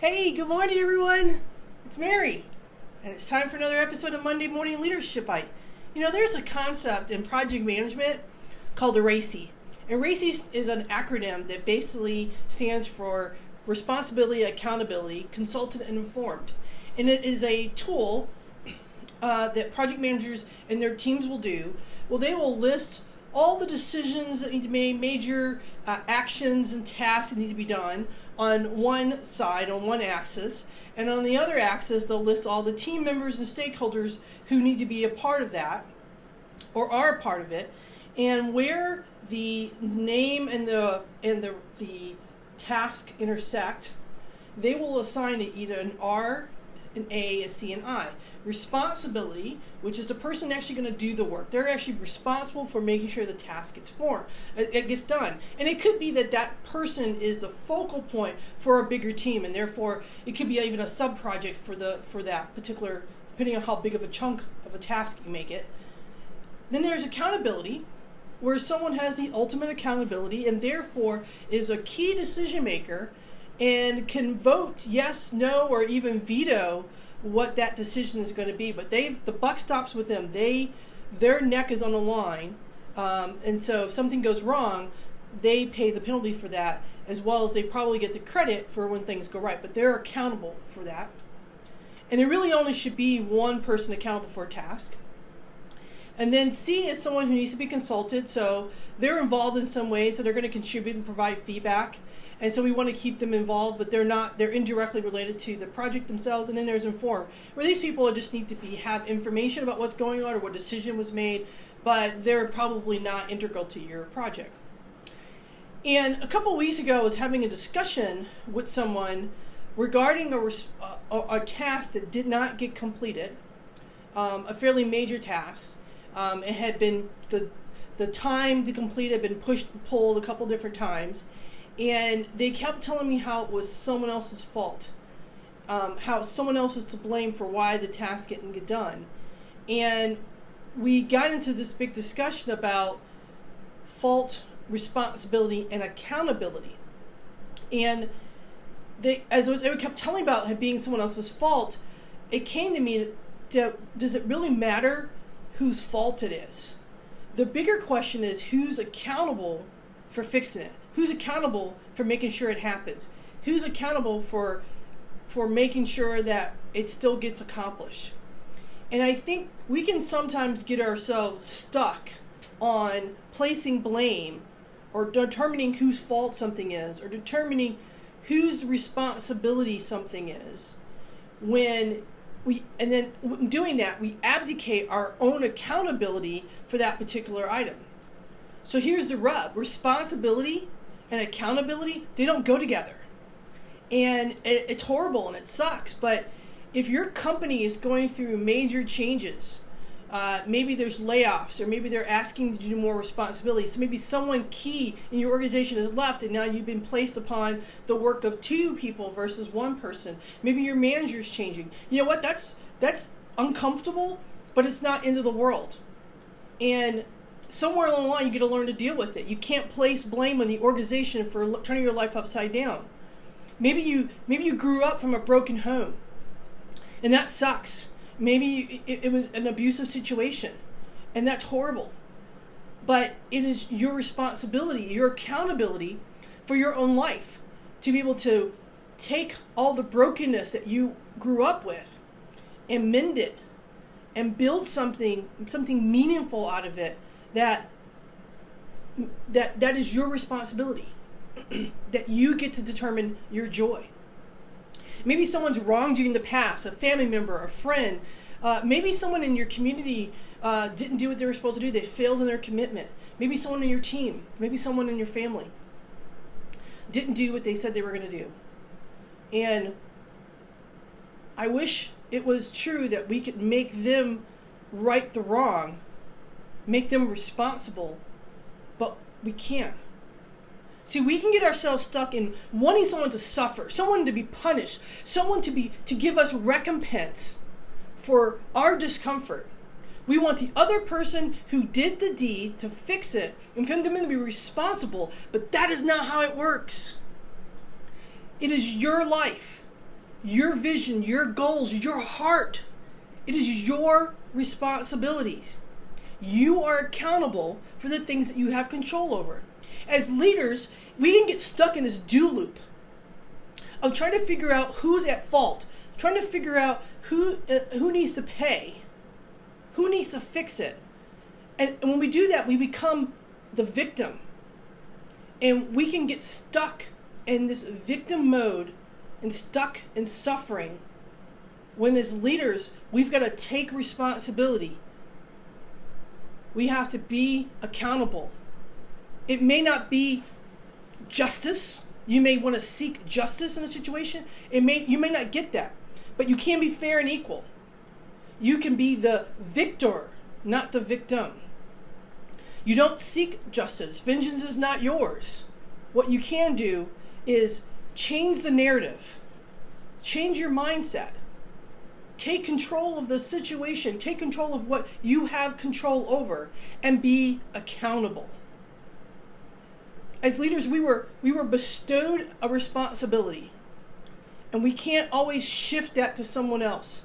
Hey, good morning, everyone. It's Mary, and it's time for another episode of Monday Morning Leadership Bite. You know, there's a concept in project management called a RACI. And RACI is an acronym that basically stands for Responsibility, Accountability, Consulted, and Informed. And it is a tool that project managers and their teams will do. Well, they will list all the decisions that need to be made, major actions and tasks that need to be done on one side, on one axis, and on the other axis they'll list all the team members and stakeholders who need to be a part of that or are a part of it, and where the name and the task intersect, they will assign it either an R, an A, a C, and I. Responsibility, which is the person actually going to do the work. They're actually responsible for making sure the task gets formed, it gets done. And it could be that that person is the focal point for a bigger team, and therefore it could be even a sub-project for that particular, depending on how big of a chunk of a task you make it. Then there's accountability, where someone has the ultimate accountability and therefore is a key decision maker and can vote yes, no, or even veto what that decision is going to be. But the buck stops with them. Their neck is on the line, and so if something goes wrong, they pay the penalty for that, as well as they probably get the credit for when things go right. But they're accountable for that. And there really only should be one person accountable for a task. And then C is someone who needs to be consulted, so they're involved in some way, so they're going to contribute and provide feedback. And so we want to keep them involved, but they're indirectly related to the project themselves. And then there's inform, where these people just need to have information about what's going on or what decision was made, but they're probably not integral to your project. And a couple weeks ago, I was having a discussion with someone regarding a task that did not get completed, a fairly major task. It had been, the time to complete had been pushed and pulled a couple different times. And they kept telling me how it was someone else's fault, how someone else was to blame for why the task didn't get done. And we got into this big discussion about fault, responsibility, and accountability. And they kept telling me about it being someone else's fault, it came to me, does it really matter whose fault it is? The bigger question is who's accountable for fixing it? Who's accountable for making sure it happens? Who's accountable for making sure that it still gets accomplished? And I think we can sometimes get ourselves stuck on placing blame or determining whose fault something is or determining whose responsibility something is. And then doing that, we abdicate our own accountability for that particular item. So here's the rub. Responsibility and accountability, they don't go together. And it's horrible and it sucks, but if your company is going through major changes, maybe there's layoffs or maybe they're asking you to do more responsibility. So maybe someone key in your organization has left and now you've been placed upon the work of two people versus one person. Maybe your manager's changing. You know what? That's uncomfortable, but it's not end of the world. And somewhere along the line, you got to learn to deal with it. You can't place blame on the organization for turning your life upside down. Maybe you grew up from a broken home, and that sucks. Maybe it was an abusive situation, and that's horrible. But it is your responsibility, your accountability for your own life to be able to take all the brokenness that you grew up with and mend it and build something meaningful out of it. That is your responsibility, that you get to determine your joy. Maybe someone's wronged you in the past, a family member, a friend. Maybe someone in your community didn't do what they were supposed to do. They failed in their commitment. Maybe someone in your team, maybe someone in your family didn't do what they said they were going to do. And I wish it was true that we could make them right the wrong, make them responsible, but we can't. See, we can get ourselves stuck in wanting someone to suffer, someone to be punished, someone to give us recompense for our discomfort. We want the other person who did the deed to fix it and for them to be responsible, but that is not how it works. It is your life. your vision, your goals, your heart. It is your responsibilities. You are accountable for the things that you have control over. As leaders, we can get stuck in this do loop of trying to figure out who's at fault, trying to figure out who needs to pay, who needs to fix it. And when we do that, we become the victim. And we can get stuck in this victim mode and stuck in suffering when as leaders, we've got to take responsibility. We have to be accountable. It may not be justice. You may want to seek justice in a situation. You may not get that, but you can be fair and equal. You can be the victor, not the victim. You don't seek justice. Vengeance is not yours. What you can do is change the narrative. Change your mindset. Take control of the situation. Take control of what you have control over and be accountable. As leaders, we were bestowed a responsibility, and we can't always shift that to someone else.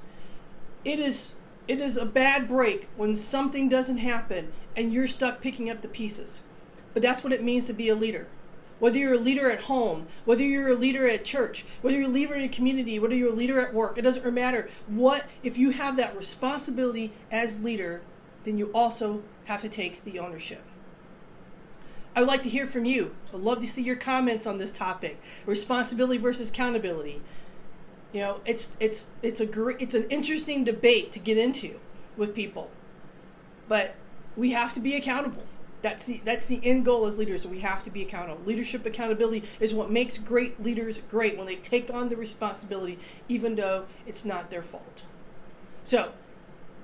It is a bad break when something doesn't happen and you're stuck picking up the pieces. But that's what it means to be a leader. Whether you're a leader at home, whether you're a leader at church, whether you're a leader in a community, whether you're a leader at work, it doesn't matter. If you have that responsibility as leader, then you also have to take the ownership. I would like to hear from you. I'd love to see your comments on this topic, responsibility versus accountability. You know, it's an interesting debate to get into with people, but we have to be accountable. That's the end goal as leaders. We have to be accountable. Leadership accountability is what makes great leaders great, when they take on the responsibility, even though it's not their fault. So,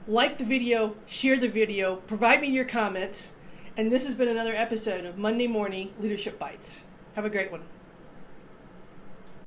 like the video, share the video, provide me your comments, and this has been another episode of Monday Morning Leadership Bites. Have a great one.